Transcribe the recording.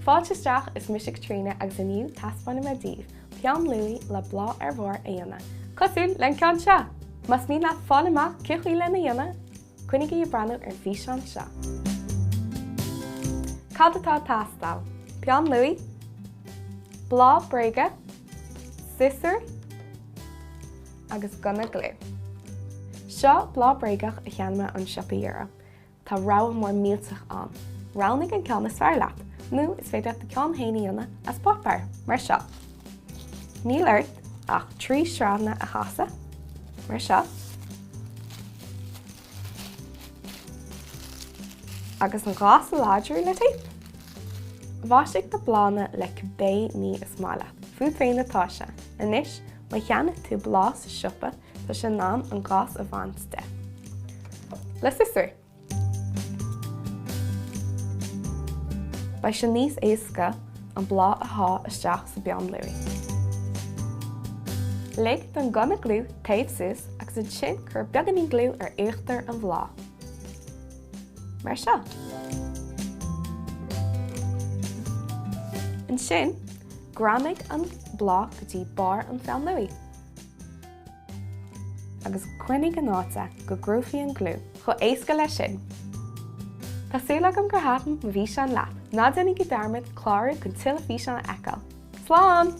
Fáilte isteach is Miss Caitríona agus aniu taspána me díobh, Peann luaidhe le blá ar bhór a dhéanamh. Cosúil len ceann seo. Mas mí leat fáil amach ciachaí le na dhéanamh, cuinnigh í breanú ar bhí seán seo. Cad atá tastal. Peann luaidhe, blá bréige, sisir agus gona glú. Seo blá bréigech a cheanna an siopa. Tá rá mór mílteach an. Ránig an ceanna sfear leat. Nu is féidir de ceann héanaíonna as popper, mar seo. Níl airt ach 3 sráidna a chaasa, mar seo. Agus an glas a láidreú le tape. Bháisigh do blána le cabbé ní is mála. Fú féin atá se. Inis, mai cheanna tú blá sa siopa tá sin ná an glas a bhaint de. Le sisir. Ba sin níos éasca an blá a há isteach sa Peann luaidhe. Lig don gona glú taobh suas agus an sin chur beaganí glú ar éachtar an bhlá. Mar seo. An sin, gramig an blá go dtí bar an Peann luaidhe. Agus cuinnig an áta go grúfií an glú, chu éasca le sin. Tásúla go gur hátan mo bhí seán leat, ná dénig go darmid chláir chun tuile bhí seán eáil. Slán!